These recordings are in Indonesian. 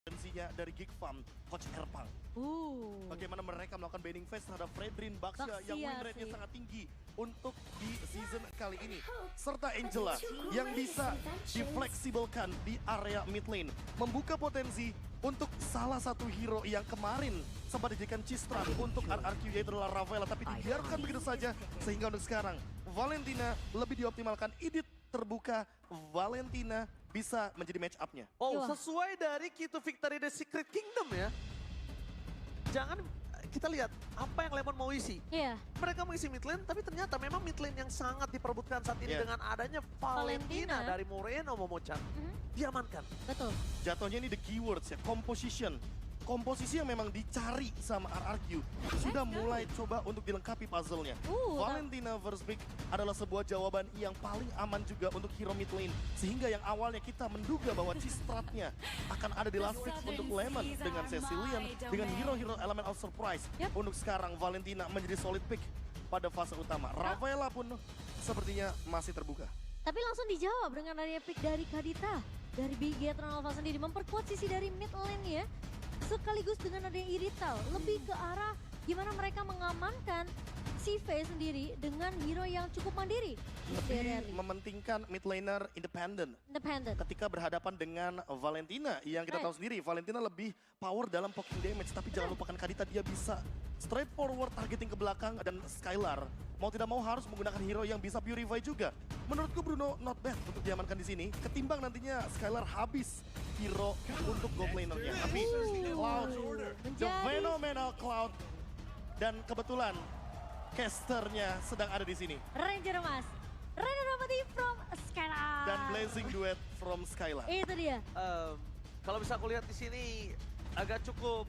Potensinya dari Geek Farm, Coach Erpang. Bagaimana mereka melakukan banning phase terhadap Fredrin Baxia yang win rate-nya sangat tinggi untuk di season kali ini. Serta Angela yang bisa difleksibelkan di area mid lane. Membuka potensi untuk salah satu hero yang kemarin sempat dijadikan cistran untuk RRQ, yaitu adalah Ravela. Tapi dibiarkan begitu saja sehingga untuk sekarang Valentina lebih dioptimalkan. Edit terbuka, Valentina bisa menjadi match up-nya. Oh, sesuai dari key to victory The Secret Kingdom ya. Jangan kita lihat apa yang Lemon mau isi. Iya. Mereka mau isi mid lane, tapi ternyata memang mid lane yang sangat diperebutkan saat ini dengan adanya Valentina dari Moreno Momochan. Diamankan. Betul. Jatuhnya ini the keywords ya, composition. Komposisi yang memang dicari sama RRQ sudah mulai coba untuk dilengkapi puzzle-nya. Valentina versus Big adalah sebuah jawaban yang paling aman juga untuk hero mid lane. Sehingga yang awalnya kita menduga bahwa Cistratnya akan ada di last pick untuk Lemon dengan Cecilian, dengan hero-hero element of surprise. Untuk sekarang Valentina menjadi solid pick pada fase utama. Ravela pun sepertinya masih terbuka. Tapi langsung dijawab dengan adanya pick dari Kadita. Dari Bigetron Alpha sendiri memperkuat sisi dari mid lane ya. Sekaligus dengan adanya Irital, lebih ke arah gimana mereka mengamankan si Faye sendiri dengan hero yang cukup mandiri. Lebih mementingkan mid laner independent. Ketika berhadapan dengan Valentina, yang kita tahu sendiri, Valentina lebih power dalam poking damage. Tapi jangan lupakan Kadita, dia bisa straightforward targeting ke belakang, dan Skylar mau tidak mau harus menggunakan hero yang bisa purify juga. Menurutku Bruno not bad untuk diamankan di sini, ketimbang nantinya Skylar habis hero untuk gold laner-nya. Tapi Cloud, the phenomenal Cloud, dan kebetulan casternya sedang ada di sini. Ranger Mas, Rainer Ramadi from Skylar. Dan Blazing Duet from Skylar. Itu dia. Kalau bisa aku lihat di sini agak cukup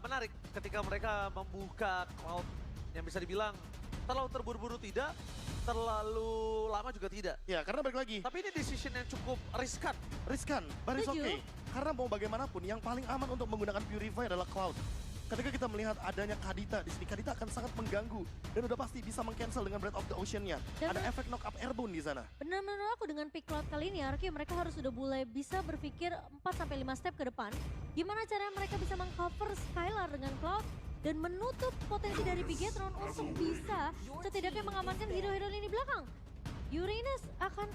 menarik ketika mereka membuka Cloud yang bisa dibilang terlalu terburu-buru tidak, terlalu lama juga tidak. Ya, karena balik lagi. Tapi ini decision yang cukup riskan. Riskan, but it's okay. Karena mau bagaimanapun yang paling aman untuk menggunakan Purify adalah Cloud. Ketika kita melihat adanya Kadita di sini, Kadita akan sangat mengganggu dan udah pasti bisa meng-cancel dengan Breath of the Ocean-nya. Ada efek knock up airborne di sana. Benar-benar aku dengan pick Cloud kali ini, Arki mereka harus sudah mulai bisa berpikir 4-5 step ke depan. Gimana caranya mereka bisa meng-cover Skylar dengan Cloud dan menutup potensi dari Bigetron untuk bisa setidaknya mengamankan hero-hero lini belakang. Uranus akan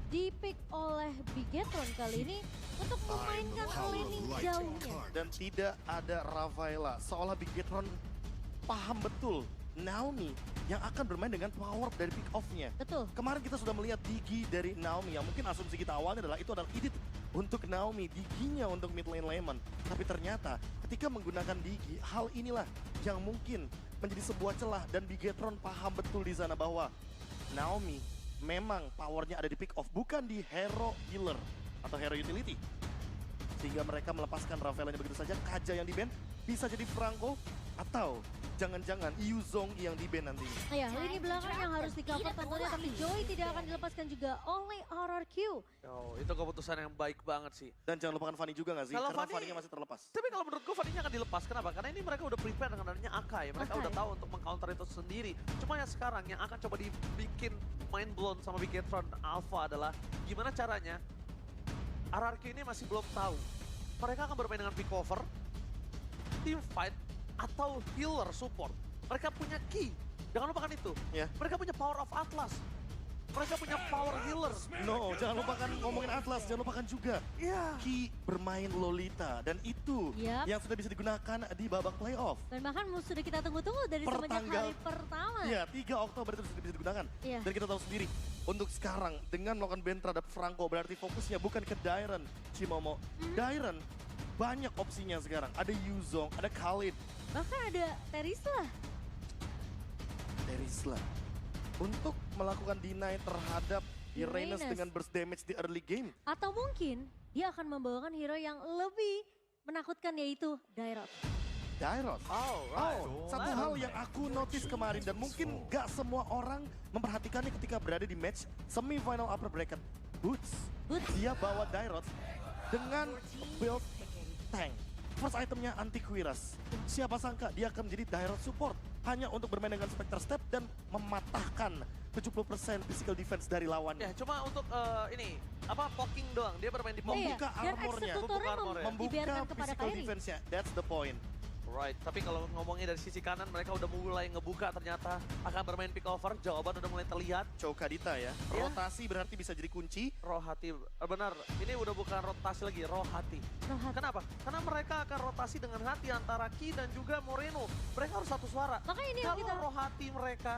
di-pick oleh Bigetron kali ini untuk memainkan laning jauhnya. Dan tidak ada Ravela, seolah Bigetron paham betul Naomi yang akan bermain dengan power dari pick off-nya. Betul. Kemarin kita sudah melihat Digi dari Naomi, yang mungkin asumsi kita awalnya adalah itu adalah edit untuk Naomi, Diginya untuk mid lane Lemon. Tapi ternyata ketika menggunakan Digi, hal inilah yang mungkin menjadi sebuah celah, dan Bigetron paham betul di sana bahwa Naomi memang powernya ada di pick off, bukan di hero healer atau hero utility. Sehingga mereka melepaskan Ravelanya begitu saja. Kaja yang di-ban bisa jadi Franco, atau jangan-jangan Yuzong yang di-ban nantinya. Ya, lini belakang yang harus di-cover tentunya, tapi Joy tidak akan dilepaskan juga oleh RRQ. Oh, itu keputusan yang baik banget sih. Dan jangan lupakan Fanny juga nggak sih? Kalau Karena Fanny-nya masih terlepas. Tapi kalau menurutku Fanny-nya akan dilepas. Kenapa? Karena ini mereka udah prepare dengan adanya Akai. Mereka udah tahu untuk meng-counter itu sendiri. Cuma yang sekarang yang akan coba dibikin mind blown sama Bigetron Alpha adalah gimana caranya RRQ ini masih belum tahu. Mereka akan bermain dengan pick cover, team fight, atau healer support. Mereka punya key. Jangan lupakan itu. Mereka punya power of Atlas. Mereka punya power healer. No, jangan lupakan ngomongin Atlas. Jangan lupakan juga Ki bermain Lolita. Dan itu yang sudah bisa digunakan di babak playoff. Dan bahkan sudah kita tunggu-tunggu dari semenjak hari pertama. Iya, 3 Oktober itu sudah bisa digunakan. Dan kita tahu sendiri, untuk sekarang dengan melakukan ban terhadap Franco, berarti fokusnya bukan ke Dairon Cimomo. Dairon banyak opsinya sekarang. Ada Yuzong, ada Khalid. Bahkan ada Terisla. Untuk melakukan deny terhadap Uranus dengan burst damage di early game. Atau mungkin dia akan membawakan hero yang lebih menakutkan, yaitu Dairot. Satu hal yang aku notice kemarin dan mungkin gak semua orang memperhatikannya ketika berada di match semifinal upper bracket. Boots. Dia bawa Dairot dengan build tank. First itemnya anti-Quiras. Siapa sangka dia akan menjadi Dairot support hanya untuk bermain dengan Spectre Step dan mematahkan 70% physical defense dari lawannya. Ya, cuma untuk ini poking doang. Dia bermain di poking. Membuka Dan armornya. eksekutornya Membuka armor ya. dibiarkan Membuka kepada physical Kairi. defense-nya. That's the point. Right, tapi kalau ngomongnya dari sisi kanan mereka udah mulai ngebuka ternyata akan bermain pick over. Jawaban udah mulai terlihat. Chow Kadita ya. Iya. Rotasi berarti bisa jadi kunci. Roh hati, benar. Ini udah bukan rotasi lagi, roh hati. Rohat. Kenapa? Karena mereka akan rotasi dengan hati antara Ki dan juga Moreno. Mereka harus satu suara. Makanya ini yang Kalau kita roh hati mereka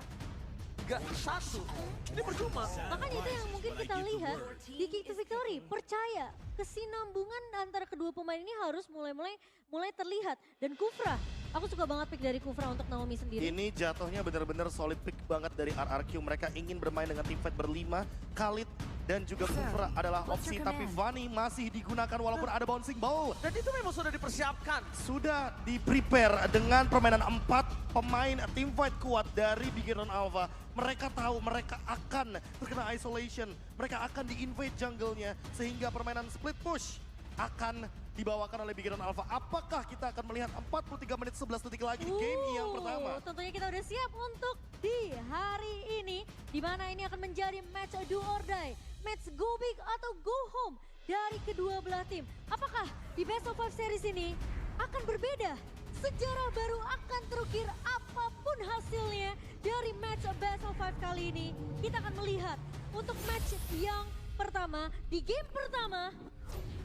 nggak satu, ini percuma. Makanya itu yang mungkin kita lihat di Kick to Victory. Percaya kesinambungan antara kedua pemain ini harus mulai terlihat. Dan Kufra, aku suka banget pick dari Kufra untuk Naomi sendiri. Ini jatuhnya benar-benar solid pick banget dari RRQ. Mereka ingin bermain dengan tim fight berlima. Khalid dan juga Kufra adalah opsi, tapi Vani masih digunakan walaupun ada bouncing ball. Dan itu memang sudah dipersiapkan. Sudah di-prepare dengan permainan 4 pemain tim fight kuat dari Bigetron Alpha. Mereka tahu mereka akan terkena isolation. Mereka akan di-invade jungle-nya. Sehingga permainan split push akan dibawakan oleh Bigetron Alpha. Apakah kita akan melihat 43 menit 11 detik lagi di game yang pertama? Tentunya kita udah siap untuk di hari ini. Di mana ini akan menjadi match do or die. Match go big atau go home dari kedua belah tim. Apakah di Best of 5 series ini akan berbeda? Sejarah baru akan terukir apapun hasilnya dari match Best of 5 kali ini. Kita akan melihat untuk match yang pertama, di game pertama,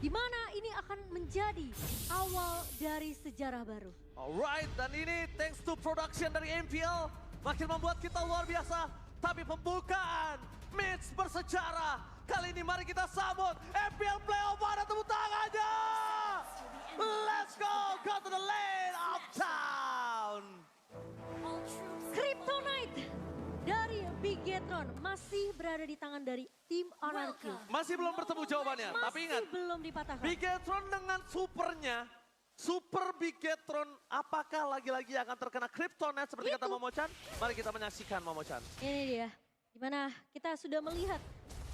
di mana ini akan menjadi awal dari sejarah baru. Alright, dan ini thanks to production dari MPL makin membuat kita luar biasa. Tapi pembukaan match bersejarah kali ini mari kita sambut MPL Playoff, ada tepuk tangannya. Let's go to the lane of town. Kryptonite dari Bigetron masih berada di tangan dari tim RRQ. Masih belum bertemu jawabannya, tapi ingat Masih belum dipatahkan. Bigetron dengan supernya, Super Bigetron, apakah lagi-lagi akan terkena Kryptonite seperti kata Itu. Momo-chan? Mari kita menyaksikan Momo-chan. Ini dia, dimana kita sudah melihat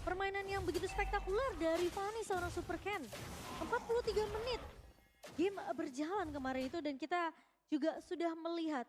permainan yang begitu spektakuler dari Fanny seorang Super Ken. 43 menit game berjalan kemarin itu dan kita juga sudah melihat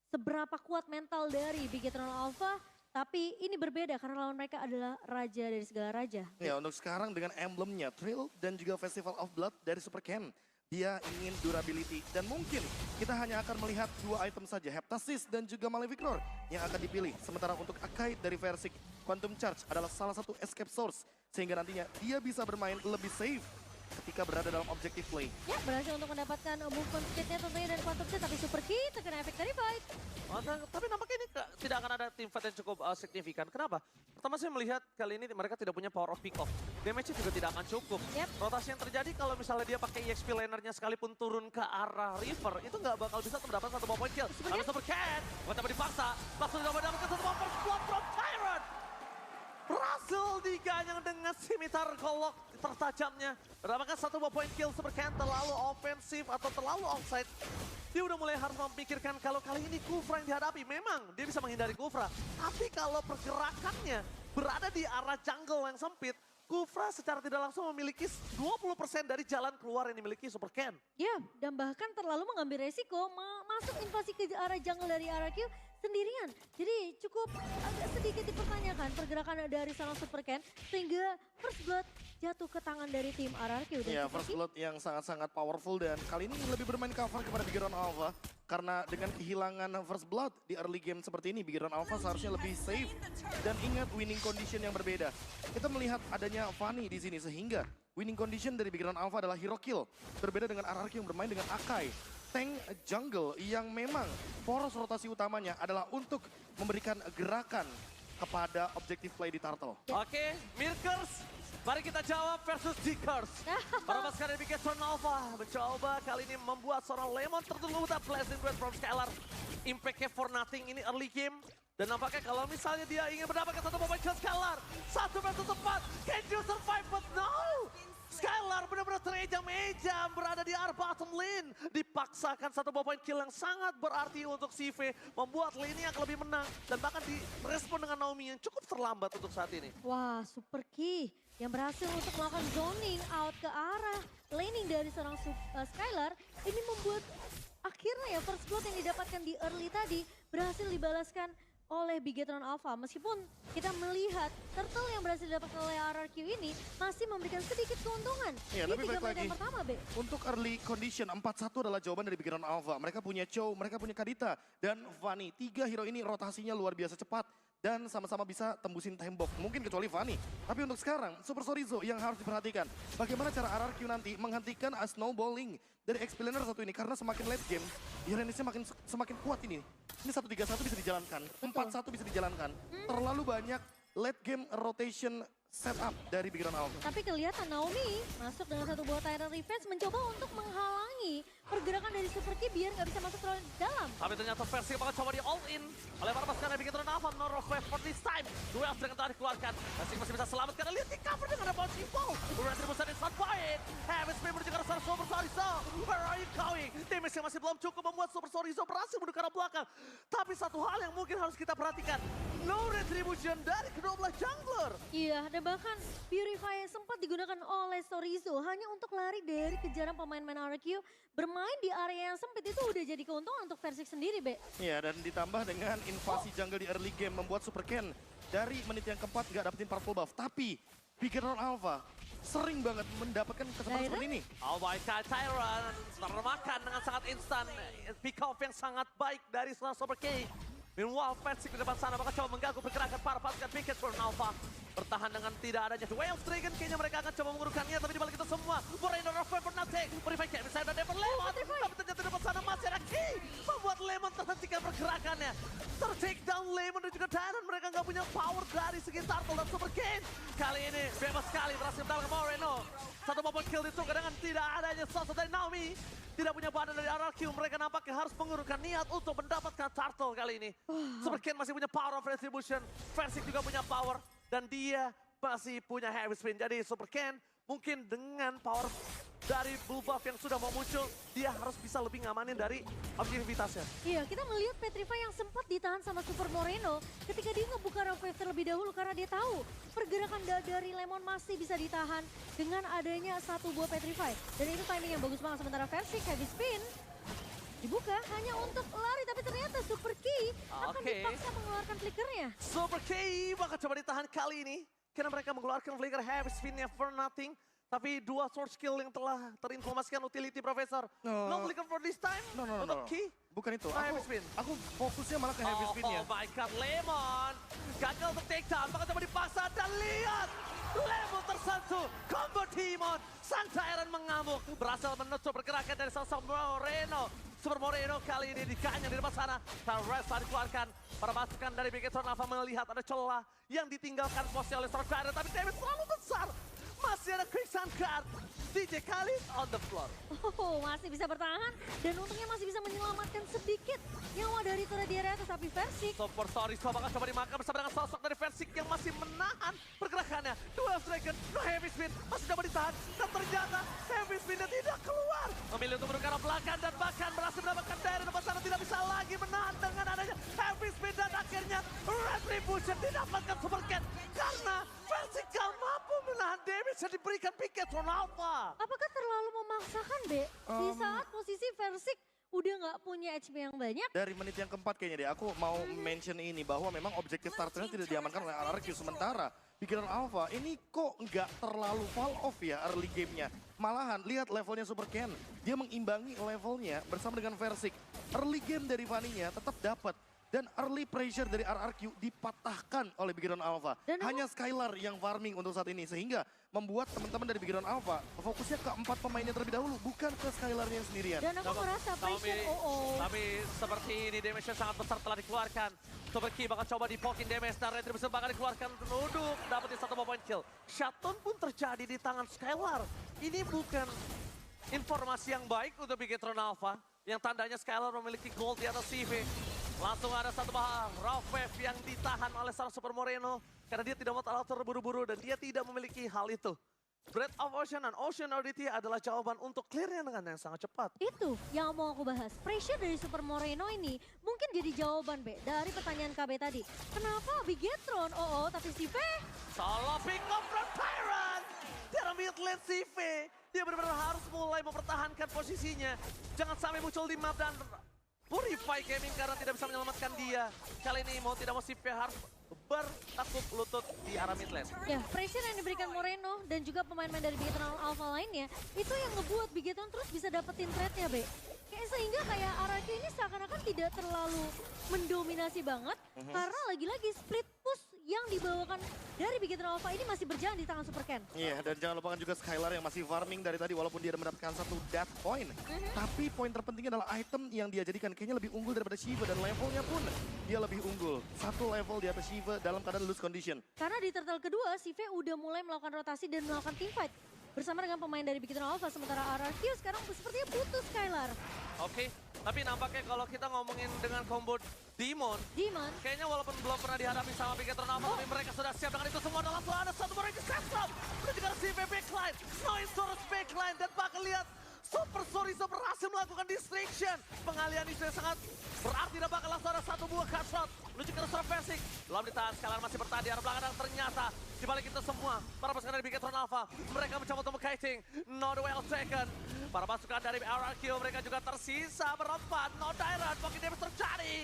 seberapa kuat mental dari Bigetron Alpha. Tapi ini berbeda karena lawan mereka adalah raja dari segala raja. Ya, untuk sekarang dengan emblemnya Thrill dan juga Festival of Blood dari Super Ken. Dia ingin durability dan mungkin kita hanya akan melihat 2 item saja, Heptasis dan juga Malefic Roar yang akan dipilih. Sementara untuk Akai dari Versik, Quantum Charge adalah salah satu escape source sehingga nantinya dia bisa bermain lebih safe ketika berada dalam objective play. Ya, berhasil untuk mendapatkan movement speednya tentunya dari Quantum Charge, tapi Super Key terkena efek dari fight. Tapi nampaknya ini tidak akan ada team fight yang cukup signifikan. Kenapa? Pertama saya melihat kali ini mereka tidak punya power of pick off. Damage-nya juga tidak akan cukup. Yep. Rotasi yang terjadi kalau misalnya dia pakai EXP lanernya sekalipun turun ke arah river, itu nggak bakal bisa untuk mendapatkan 1 point kill. Lalu Super Cat, coba dipaksa, langsung dapat mendapatkan 1 first blood from Tyrant. Berhasil diganyang dengan simitar golok tertajamnya. Mendapatkan 1 point kill. Super Cat terlalu ofensif atau terlalu offside. Dia udah mulai harus memikirkan kalau kali ini Kufra yang dihadapi. Memang dia bisa menghindari Kufra. Tapi kalau pergerakannya berada di arah jungle yang sempit, Kufra secara tidak langsung memiliki 20% dari jalan keluar yang dimiliki Super Ken. Ya, dan bahkan terlalu mengambil resiko masuk invasi ke arah jungle dari RRQ sendirian. Jadi cukup agak sedikit dipertanyakan pergerakan dari seorang Super Ken sehingga First Blood jatuh ke tangan dari tim RRQ. Dan Ya, First Blood yang sangat-sangat powerful dan kali ini lebih bermain cover kepada Bigetron Alpha. Karena dengan kehilangan First Blood di early game seperti ini, Bigetron Alpha seharusnya lebih safe. Dan ingat winning condition yang berbeda. Kita melihat adanya Fanny di sini sehingga winning condition dari Bigetron Alpha adalah hero kill. Berbeda dengan RRQ yang bermain dengan Akai. Tank jungle yang memang poros rotasi utamanya adalah untuk memberikan gerakan kepada objective play di Turtle. Oke, Mirkers, mari kita jawab versus Zikers. Para pasukan dari Bigetron Alpha mencoba kali ini membuat seorang Lemon tertunda blessing breath from Skylar. Impact-nya for nothing ini early game. Dan nampaknya kalau misalnya dia ingin mendapatkan 1 moment shot Skylar. 1 versus 4, can you survive but no! Skylar benar-benar terejam-ejam berada di arah bottom lane. Dipaksakan 1 point kill yang sangat berarti untuk CV. Membuat lane yang lebih menang. Dan bahkan direspon dengan Naomi yang cukup terlambat untuk saat ini. Wah, Super Key yang berhasil untuk melakukan zoning out ke arah laning dari seorang Skylar. Ini membuat akhirnya ya First Blood yang didapatkan di early tadi berhasil dibalaskan oleh Bigetron Alpha. Meskipun kita melihat turtle yang berhasil didapatkan oleh RRQ ini masih memberikan sedikit keuntungan Iya, di tapi 3 balik menit lagi. yang pertama, Be. Untuk early condition, 4-1 adalah jawaban dari Bigetron Alpha. Mereka punya Chow, mereka punya Kadita, dan Fanny. 3 hero ini rotasinya luar biasa cepat. Dan sama-sama bisa tembusin tembok, mungkin kecuali Fanny. Tapi untuk sekarang, Super Sorizo yang harus diperhatikan. Bagaimana cara RRQ nanti menghentikan snowballing dari X-Planer satu ini. Karena semakin late game, Irenisnya semakin kuat ini. Ini 1-3-1 bisa dijalankan, 4-1 bisa dijalankan. Terlalu banyak late game rotation setup dari Bigetron Alpha. Tapi kelihatan Naomi masuk dengan satu buah Tyrant Revenge mencoba untuk menghalangi pergerakan dari Super Key biar nggak bisa masuk terlalu dalam. Tapi ternyata versi bakal coba di all in oleh para pasukan dari Bigetron Alpha. No rough wave for this time. Duel dengan tarik dikeluarkan. Versi masih bisa selamat karena lihat di cover dengan ada bouncy ball. Retribution is not fight. Heaven Spin menuju ke arah Super Sorizo. Where are you going? Damage yang masih belum cukup membuat Super Sorizo berhasil menuju ke arah belakang. Tapi satu hal yang mungkin harus kita perhatikan. No retribution dari kedua belah jungler. Iya, dan bahkan Purify sempat digunakan oleh Sorizo hanya untuk lari dari kejaran pemain-pemain RRQ. Bermain di area yang sempit itu udah jadi keuntungan untuk Versik sendiri, Be. Iya, dan ditambah dengan invasi jungle di early game membuat Super Ken dari menit yang keempat gak dapetin purple buff. Tapi Bigetron Alpha sering banget mendapatkan kesempatan seperti ini. Oh my god, Tyrant termakan dengan sangat instan. Pick off yang sangat baik dari Super K. Meanwhile, Versik di depan sana bakal coba mengganggu pergerakan para pasukan Bigetron Alpha. Bertahan dengan tidak adanya Wales Dragon, kayaknya mereka akan coba mengurungkannya, tapi dibalik itu semua, Moreno Rafael for nothing. Purify kayak misalnya udah lewat, tapi ternyata di depan sana masih ada Key. Membuat Lemon terhentikan pergerakannya. Ter-take down Lemon dan juga Tyrant, mereka nggak punya power dari segi Turtle dan Super King. Kali ini bebas sekali berhasil mendapatkan Moreno. Satu momen kill dituker dengan tidak adanya sosok dari Naomi. Tidak punya badan dari RRQ, mereka nampaknya harus mengurungkan niat untuk mendapatkan Turtle kali ini. Super King masih punya power of retribution, Versik juga punya power. Dan dia masih punya heavy spin. Jadi Super Ken mungkin dengan power dari blue buff yang sudah mau muncul, dia harus bisa lebih ngamanin dari objektivitasnya. Iya, kita melihat Petrify yang sempat ditahan sama Super Moreno ketika dia ngebuka rough wave terlebih dahulu karena dia tahu pergerakan dari Lemon masih bisa ditahan dengan adanya satu buah Petrify. Dan itu timing yang bagus banget, sementara Versik heavy spin dibuka hanya untuk lari, tapi ternyata Super Key akan dipaksa mengeluarkan flickernya. Super Key bakal coba ditahan kali ini karena mereka mengeluarkan flicker heavy spinnya for nothing. Tapi dua sword skill yang telah terinformasikan utility Profesor. No flicker for this time untuk Key. Bukan itu, Heavy spin. aku fokusnya malah ke heavy spinnya. Oh my god, Lemon gagal untuk take down, bakal coba dipaksa dan lihat Lemon tersentuh, combo Timon, sang Tyrant mengamuk, berhasil menutup pergerakan dari sosok Moreno. Super Moreno kali ini dikanyang di depan sana, Rest dikeluarkan, para pasukan dari Bigetron Alpha melihat ada celah yang ditinggalkan posisi oleh Star Tyrant, tapi damage terlalu besar. Masih ada Quicksand Card, DJ Khalid on the floor. Oh, masih bisa bertahan dan untungnya masih bisa menyelamatkan sedikit nyawa dari turret di area atas, tapi Versik. Super Sorizo bakal coba dimakan bersama dengan sosok dari Versik yang masih menahan pergerakannya. Duel Dragon, no heavy spin, masih coba ditahan. Dan ternyata heavy spinnya tidak keluar. Memilih untuk menuju ke arah belakang dan bahkan berhasil mendapatkan dari depan sana. Tidak bisa lagi menahan dengan adanya heavy spin. Dan akhirnya Retribution didapatkan Super Cat. Karena Versik gak mampu menahan damage yang diberikan Bigetron Alpha. Apakah terlalu memaksakan, Be? Di saat posisi Versik udah nggak punya HP yang banyak. Dari menit yang keempat kayaknya deh, aku mau mention ini bahwa memang objektif starternya tidak diamankan oleh RRQ. Sementara Bigetron Alpha ini kok nggak terlalu fall off ya early gamenya. Malahan lihat levelnya Super Ken, dia mengimbangi levelnya bersama dengan Versik. Early game dari Fanny-nya tetap dapat. Dan early pressure dari RRQ dipatahkan oleh Bigetron Alpha. Hanya Skylar yang farming untuk saat ini. Sehingga membuat teman-teman dari Bigetron Alpha fokusnya ke 4 pemainnya terlebih dahulu. Bukan ke Skylarnya sendirian. Dan aku merasa pressure Tapi seperti ini damage yang sangat besar telah dikeluarkan. Super Key bakal coba dipokin damage dan Retribution bakal dikeluarkan untuk dapetin satu point kill. Shutdown pun terjadi di tangan Skylar. Ini bukan informasi yang baik untuk Bigetron Alpha. Yang tandanya Skylar memiliki gold di atas CV. Langsung ada satu bahang, Rough Wave yang ditahan oleh sang Super Moreno. Karena dia tidak mau terlalu terburu-buru dan dia tidak memiliki hal itu. Breath of Ocean dan Ocean Oddity adalah jawaban untuk clearnya dengan yang sangat cepat. Itu yang mau aku bahas. Pressure dari Super Moreno ini mungkin jadi jawaban, Be, dari pertanyaan KB tadi. Kenapa Bigetron? Tapi CV? Solo pick up from Tyrant! Dari mid lane CV. Dia benar-benar harus mulai mempertahankan posisinya. Jangan sampai muncul di map dan Purify Gaming karena tidak bisa menyelamatkan dia. Kali ini mau tidak mau CV harus bertakuk lutut di arah mid lane. Ya, pressure yang diberikan Moreno dan juga pemain-pemain dari Bigetron Alpha lainnya, itu yang ngebuat Bigetron terus bisa dapetin trade-nya, Be. Sehingga kayak RRQ ini seakan-akan tidak terlalu mendominasi banget, karena lagi-lagi split push yang dibawakan dari Bigetron Alpha ini masih berjalan di tangan Super Ken. Iya, dan jangan lupakan juga Skylar yang masih farming dari tadi walaupun dia mendapatkan satu death point. Tapi poin terpentingnya adalah item yang dia jadikan kayaknya lebih unggul daripada Shiva dan levelnya pun dia lebih unggul. Satu level di atas Shiva dalam keadaan loose condition. Karena di turtle kedua, Sive udah mulai melakukan rotasi dan melakukan team fight bersama dengan pemain dari Bigetron Alpha, sementara RRQ sekarang sepertinya butuh Skylar. Oke, tapi nampaknya kalau kita ngomongin dengan combo Demon, kayaknya walaupun belum pernah dihadapi sama Bigetron Alpha, tapi mereka sudah siap dengan itu semua. Dan langsung ada satu Moreno Sesam, dan juga CV backline, Noinsaurus backline, dan bahkan lihat Super Sorizo berhasil melakukan distraction. Pengalian isu yang sangat berarti dan bahkan langsung ada satu buah cut shot menuju ke Restore Versing. Belum ditahan, Skylar masih bertahan di arah belakang dan ternyata di balik itu semua para pasukan dari Bigetron Alpha mereka mencoba untuk meng-kiting. Not well taken. Para pasukan dari RRQ mereka juga tersisa berempat. No direct, mungkin damage terjadi.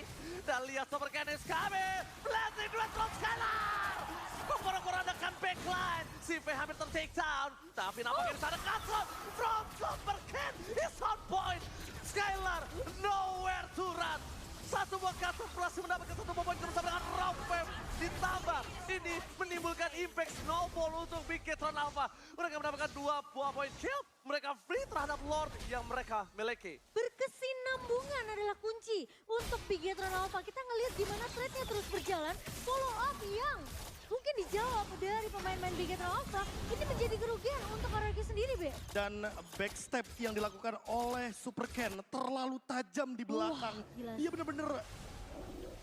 Dan lihat Super Ken is coming. Blazing duet from Skylar. Memporak-porandakan backline. CV hampir ter-take down. Tapi nampaknya di sana cut shot from Super Ken is on point. Skylar nowhere to run. Satu buah cut berhasil mendapatkan satu buah poin bersama dengan Rampem. Ditambah ini menimbulkan impact snowball untuk Bigetron Alpha. Mereka mendapatkan 2 buah poin kill. Mereka free terhadap Lord yang mereka miliki. Berkesinambungan adalah kunci untuk Bigetron Alpha. Kita ngelihat gimana trade-nya terus berjalan. Follow up yang mungkin dijawab dari pemain-pemain Bigetron Alpha. Ini menjadi kerugian untuk RRQ sendiri, Be. Dan backstep yang dilakukan oleh Super Ken terlalu tajam di belakang. Gila. Dia bener-bener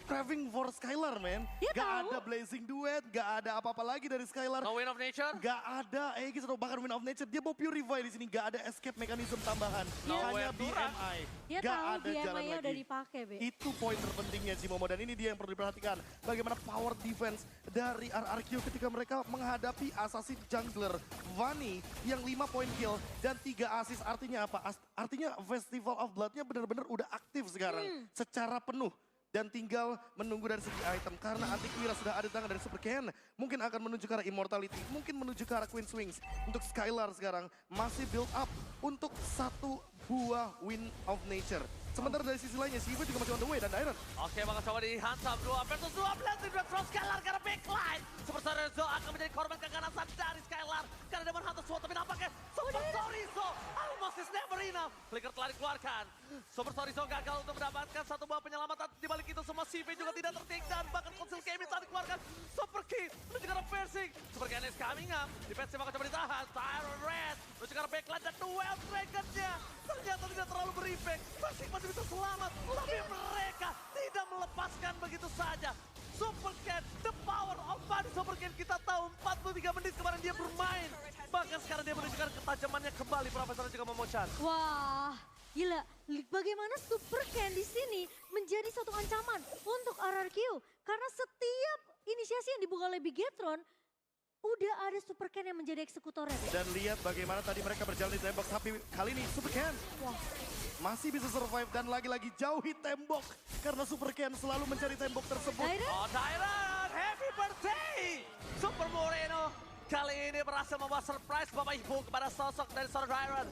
craving for Skylar, man. Dia Gak tahu. ada Blazing Duet, gak ada apa-apa lagi dari Skylar. No Win of Nature. Gak ada Aegis atau bahkan Wind of Nature. Dia mau Purify di sini, gak ada escape mechanism tambahan. Hanya BMI. Dia Gak tahu ada jalan BMI-nya udah lagi. dipakai, Be. Itu poin terpentingnya si Momo, dan ini dia yang perlu diperhatikan. Bagaimana power defense dari RRQ ketika mereka menghadapi assassin jungler Vani yang 5 poin kill dan 3 assist. Artinya apa? Artinya Festival of Blood-nya benar-benar udah aktif sekarang secara penuh. Dan tinggal menunggu dari segi item. Karena Antiquira sudah ada di tangan dari Super Ken. Mungkin akan menuju ke arah Immortality. Mungkin menuju ke arah Queen's Wings. Untuk Skylar sekarang masih build up untuk satu buah Wind of Nature. Sementara dari sisi lainnya, Shiva juga masih on the way dan Iron. Oke, bakal coba dihantam 2 versus 2 Blazing Duet from Skylar karena backline. Super Sorizo akan menjadi korban keganasan dari Skylar. Karena dia menghantam SWOT, tapi nampaknya Super Sorizo almost is never enough. Flicker telah dikeluarkan. Super Sorizo gagal untuk mendapatkan satu buah penyelamatan. Di balik itu semua CV juga tidak ter-take down. Bahkan Conceal Gaming telah dikeluarkan. Super Key menuju ke arah Versing. Super Ken is coming up. Defensive bakal coba ditahan. Tyron Red menuju ke arah backline dan duel Dragon-nya ternyata tidak terlalu berimpact. Versing masih bisa selamat, tapi mereka tidak melepaskan begitu saja. Super Ken, the power of Bunny Super Ken, kita tahu 43 menit kemarin dia bermain. Bahkan sekarang dia menunjukkan ketajamannya kembali, Profesor juga Momochan. Wah, gila. Bagaimana Super Ken di sini menjadi suatu ancaman untuk RRQ. Karena setiap inisiasi yang dibuka oleh Bigetron, udah ada Super Ken yang menjadi eksekutornya. Dan lihat bagaimana tadi mereka berjalan di tembok. Tapi kali ini Super Ken masih bisa survive dan lagi-lagi jauhi tembok. Karena Super Ken selalu mencari tembok tersebut. Tyron? Oh, Tyron, happy birthday! Super Moreno kali ini berhasil membawa surprise Bapak Ibu kepada sosok dari seorang Tyron.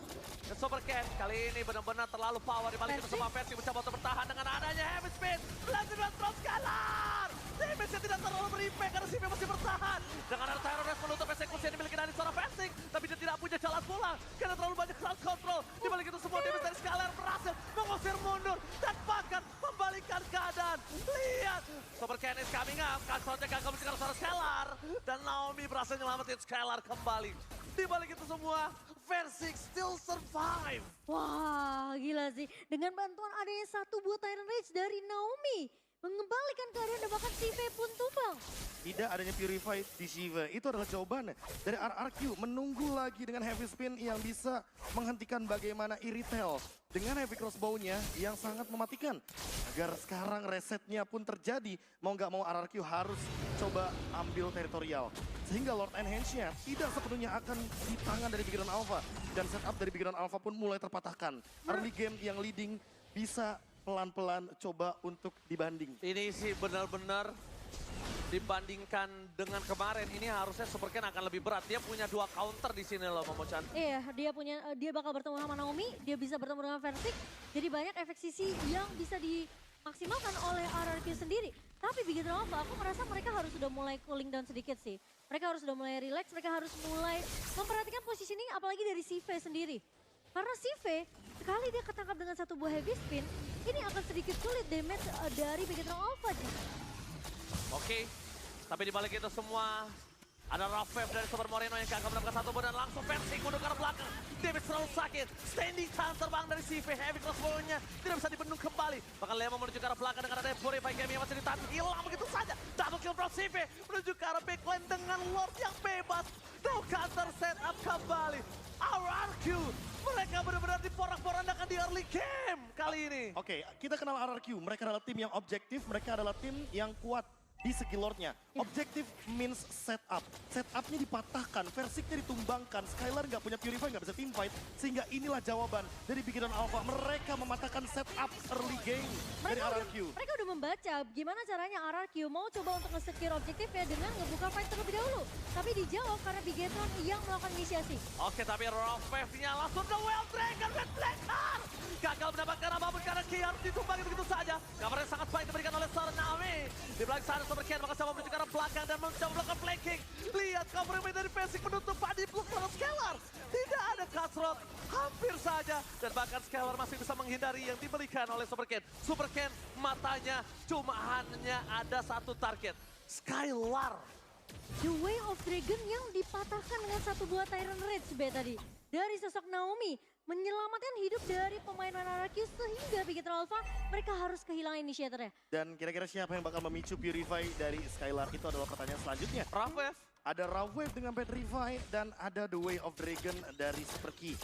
Dan Super Ken kali ini benar-benar terlalu power di balik itu semua. Versi mencoba untuk bertahan dengan adanya heavy spin. Blazing Duet from Skylar! Damage-nya tidak terlalu berimpact karena CV masih bertahan. Dengan ada Tyron Res menutup eksekusi yang dimiliki dari seorang Versing. Tapi dia tidak punya jalan pulang karena terlalu banyak crowd control. Di balik itu semua damage dari Skylar berhasil mengusir mundur dan bahkan membalikan keadaan. Lihat, Super Ken is coming up. Kansotnya gagal mencegah seorang Skylar. Dan Naomi berhasil nyelamatin Skylar kembali. Di balik itu semua, Versing still survive. Wah, gila sih. Dengan bantuan adanya satu buah Tyrant Rage dari Naomi, mengembalikan keadaan dan bahkan CV pun tumbang. Tidak adanya Purify di Shiva, itu adalah jawabannya. Dari RRQ menunggu lagi dengan heavy spin yang bisa menghentikan bagaimana Iritel. Dengan heavy crossbow-nya yang sangat mematikan. Agar sekarang resetnya pun terjadi, mau nggak mau RRQ harus coba ambil teritorial. Sehingga Lord Enhance-nya tidak sepenuhnya akan di tangan dari Bigetron Alpha. Dan setup dari Bigetron Alpha pun mulai terpatahkan. Early game yang leading bisa pelan-pelan coba untuk dibanding. Ini sih benar-benar dibandingkan dengan kemarin, ini harusnya Super Ken akan lebih berat. Dia punya 2 counter di sini loh, Momo-chan. Iya, dia bakal bertemu sama Naomi, dia bisa bertemu dengan Versik. Jadi banyak efek sisi yang bisa dimaksimalkan oleh RRQ sendiri. Tapi Big Hero Alpha, aku merasa mereka harus sudah mulai cooling down sedikit sih. Mereka harus sudah mulai relax, mereka harus mulai memperhatikan positioning apalagi dari Sive sendiri. Karena Sive, sekali dia ketangkap dengan satu buah heavy spin, ini akan sedikit sulit damage dari Big Hero Alpha. Oke, tapi di balik itu semua ada Rafev dari Super Moreno yang gagal mendapatkan satu dan langsung Versik mundur ke arah belakang. David terlalu sakit, standing chance terbang dari CV, heavy crossbow-nya tidak bisa dibendung kembali. Bahkan Lemo menuju ke arah belakang dengan ada Purify Game yang masih ditahan, hilang begitu saja. Double kill from CV, menuju ke arah backline dengan Lord yang bebas. No counter setup kembali. RRQ, mereka benar-benar diporak-porandakan di early game kali ini. Oke, kita kenal RRQ, mereka adalah tim yang objektif, mereka adalah tim yang kuat di segi lordnya. Objektif means setup. Setupnya dipatahkan, Versiknya ditumbangkan, Skylar nggak punya Purify, nggak bisa teamfight. Sehingga inilah jawaban dari Big Hero Alpha. Mereka mematahkan setup early game dari RRQ. Mereka udah membaca gimana caranya RRQ mau coba untuk nge-secure objektifnya dengan ngebuka fight terlebih dahulu. Tapi dijawab karena Big Hero yang melakukan inisiasi. Oke, tapi Rafev-nya langsung ke Wild Dragon Red Blacker. Gagal mendapatkan apapun karena Ki harus ditumbangi begitu saja. Kabarnya sangat baik diberikan oleh seorang Naomi. Di belakang sana Super Ken maka coba menuju ke arah belakang dan mencoba melakukan flanking. Lihat cover dari Versik menutup Padi plus para Scalar. Tidak ada Cutthroat, hampir saja. Dan bahkan Scalar masih bisa menghindari yang diberikan oleh Super Ken. Super Ken matanya cuma hanya ada satu target, Skylar. The Way of Dragon yang dipatahkan dengan satu buah Tyrant Rage tadi. Dari sosok Naomi menyelamatkan hidup dari pemain RRQ sehingga Big Hero Alpha mereka harus kehilangan initiatornya. Dan kira-kira siapa yang bakal memicu Purify dari Skylar itu adalah pertanyaan selanjutnya. Rafev. Ada Rafev dengan Petrify dan ada The Way of Dragon dari Super Key.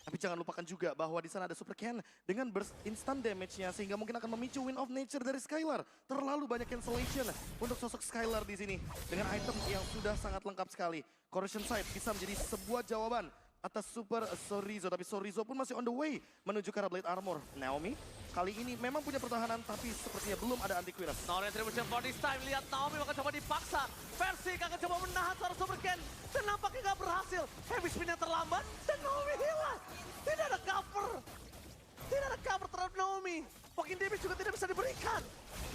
Tapi jangan lupakan juga bahwa di sana ada Super Ken dengan burst instant damage-nya sehingga mungkin akan memicu Wind of Nature dari Skylar. Terlalu banyak cancellation untuk sosok Skylar di sini dengan item yang sudah sangat lengkap sekali. Corrosion Sight bisa menjadi sebuah jawaban atas Super Sorizo, tapi Sorizo pun masih on the way menuju ke arah Blade Armor. Naomi kali ini memang punya pertahanan tapi sepertinya belum ada anti-Quiras. No retribution for this time, lihat Naomi akan coba dipaksa. Versik akan coba menahan seorang Super Ken dan nampaknya nggak berhasil. Heavy spin yang terlambat dan Naomi hilang. Tidak ada cover. Tidak ada cover terhadap Naomi. Poking damage juga tidak bisa diberikan.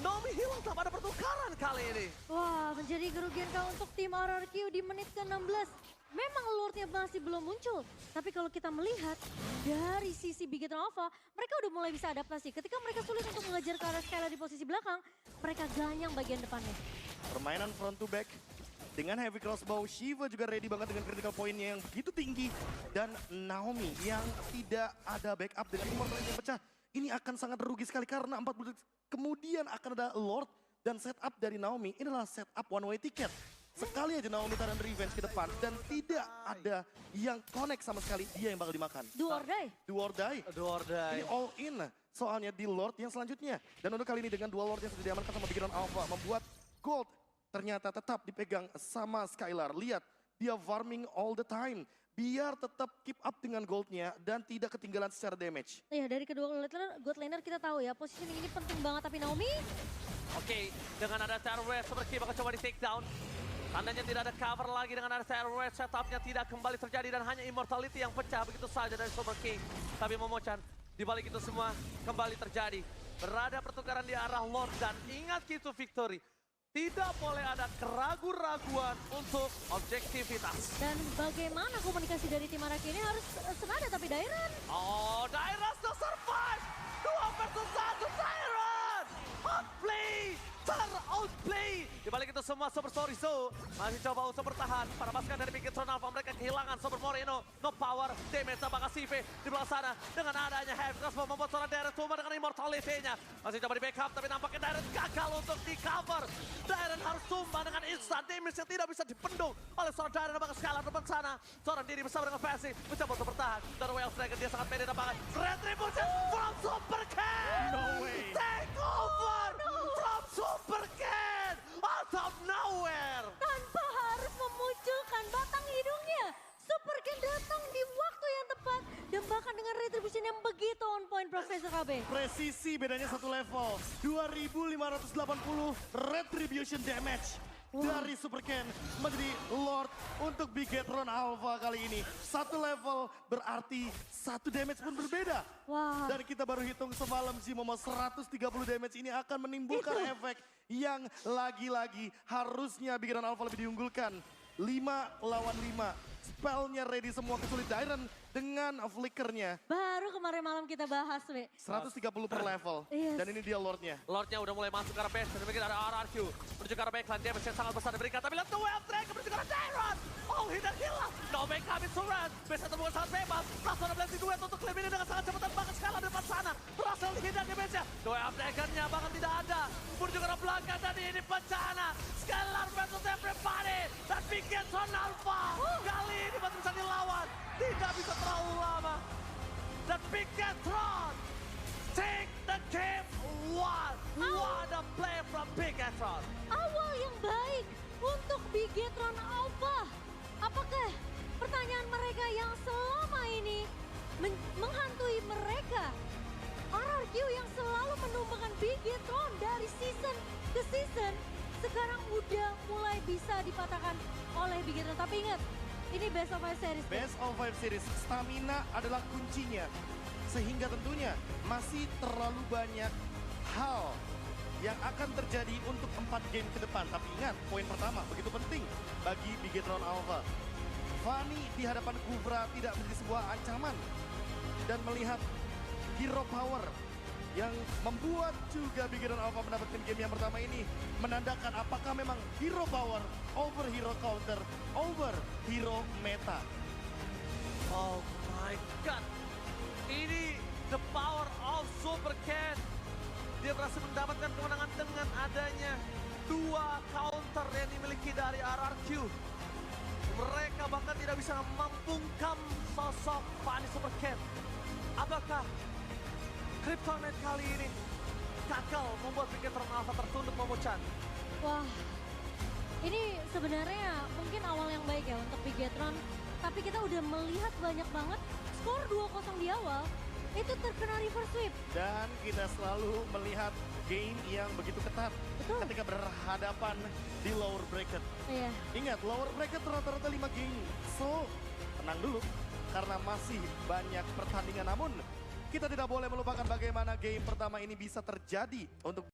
Naomi hilang tanpa ada pertukaran kali ini. Wah, menjadi kerugian kau untuk tim RRQ di menit ke-16. Memang Lordnya masih belum muncul. Tapi kalau kita melihat dari sisi Big Hero Alpha, mereka udah mulai bisa adaptasi. Ketika mereka sulit untuk mengejar ke arah Skylar di posisi belakang, mereka ganyang bagian depannya. Permainan front to back dengan heavy crossbow, Shiva juga ready banget dengan critical point-nya yang begitu tinggi. Dan Naomi yang tidak ada backup dengan immortal yang pecah. Ini akan sangat rugi sekali karena 40 detik kemudian akan ada Lord. Dan setup dari Naomi ini adalah setup one way ticket. Sekali aja Naomi taruh revenge ke depan dan tidak ada yang connect sama sekali, dia yang bakal dimakan. Do or die. Do or die. Do or die. Ini all in soalnya di Lord yang selanjutnya. Dan untuk kali ini dengan dua Lord yang sudah diamankan sama Big Hero Alpha membuat gold ternyata tetap dipegang sama Skylar. Lihat, dia farming all the time. Biar tetap keep up dengan goldnya dan tidak ketinggalan secara damage. Iya, dari kedua god laner kita tahu ya, positioning ini penting banget. Tapi Naomi... Oke, dengan ada terror Super King bakal coba di take down. Tandanya tidak ada cover lagi dengan ada terror, setupnya tidak kembali terjadi dan hanya immortality yang pecah begitu saja dari Super King. Tapi Momo-chan, di balik itu semua kembali terjadi. Berada pertukaran di arah Lord dan ingat key to victory. Tidak boleh ada keraguan-raguan untuk objektivitas. Dan bagaimana komunikasi dari tim RRQ ini harus senada tapi Dairon. Oh, Dairon still survive! 2 versus 1, Dairon! Outplay! Ter-outplay! Di balik itu semua Super Sorizo masih coba untuk bertahan. Para pasukan dari Big Hero Alpha mereka kehilangan Super Moreno. No power, damage tambah CV di belakang sana. Dengan adanya Heavy Crossbow membuat seorang Dairon cuma dengan immortality-nya. Masih coba di backup tapi nampaknya Dairon gagal untuk di cover. Dairon harus tumbang dengan instant damage yang tidak bisa dipendung oleh seorang Dairon yang bakal Skylar depan sana. Seorang diri bersama dengan Fancy mencoba untuk bertahan. Dan Wild Dragon dia sangat pede nampaknya. Retribution from Super Ken! No way! Take over from Super Ken! Out of nowhere! Tanpa harus memunculkan batang hidungnya. Super Ken datang di waktu yang tepat dan bahkan dengan retribution yang begitu on point. poin Profesor KB. Presisi bedanya satu level. 2580 retribution damage. Dari Super Ken menjadi Lord untuk Bigetron Alpha kali ini. Satu level berarti satu damage pun berbeda. Wah. Dan kita baru hitung semalam sih Momo 130 damage ini akan menimbulkan efek yang lagi-lagi harusnya Bigetron Alpha lebih diunggulkan. 5 lawan 5. Spellnya ready semua kecuali Dairen dengan flickernya. Baru kemarin malam kita bahas, Be. 130 per level. Yes. Dan ini dia Lordnya. Lordnya udah mulai masuk ke arah base, dan ada RRQ. Menuju ke arah backline, damage yang sangat besar diberikan. Tapi lihat the wave drag menuju ke arah Dairon. Oh, hidden kill lah. No make coming to run. Base terbukal sangat bebas. Langsung ada blessing duet untuk claim ini dengan sangat cepat dan banget skala di depan sana. Berhasil dihindar damage-nya. The wave dragnya bahkan tidak ada. Menuju ke arah belakang tadi ini bencana. Scalar versus everybody. Dan Bigetron Alpha. Kali ini masih bisa dilawan. Tidak bisa terlalu lama. Dan Bigetron take the game one. What a play from Bigetron. Awal yang baik untuk Bigetron Alpha. Apakah pertanyaan mereka yang selama ini menghantui mereka? RRQ yang selalu menumbangkan Bigetron dari season ke season sekarang udah mulai bisa dipatahkan oleh Bigetron. Tapi ingat, ini best of 5 series. Best of 5 series, stamina adalah kuncinya. Sehingga tentunya masih terlalu banyak hal yang akan terjadi untuk 4 game ke depan. Tapi ingat, poin pertama begitu penting bagi Bigetron Alpha. Fanny di hadapan Kuvra tidak menjadi sebuah ancaman. Dan melihat hero power yang membuat juga Bigetron Alpha mendapatkan game yang pertama ini menandakan apakah memang hero power over hero counter over hero meta. Oh my god. Ini the power of Super Ken. Dia berhasil mendapatkan kemenangan dengan adanya 2 counter yang dimiliki dari RRQ. Mereka bahkan tidak bisa membungkam sosok Fanny Super Ken. Apakah Kryptonite kali ini gagal membuat Bigetron Alpha tertunduk, Momo Chan? Wah, ini sebenarnya mungkin awal yang baik ya untuk Bigetron. Tapi kita udah melihat banyak banget skor 2-0 di awal itu terkena reverse sweep. Dan kita selalu melihat game yang begitu ketat. Betul. Ketika berhadapan di lower bracket. Iya. Ingat, lower bracket rata-rata 5 game. So, tenang dulu. Karena masih banyak pertandingan. Namun, kita tidak boleh melupakan bagaimana game pertama ini bisa terjadi untuk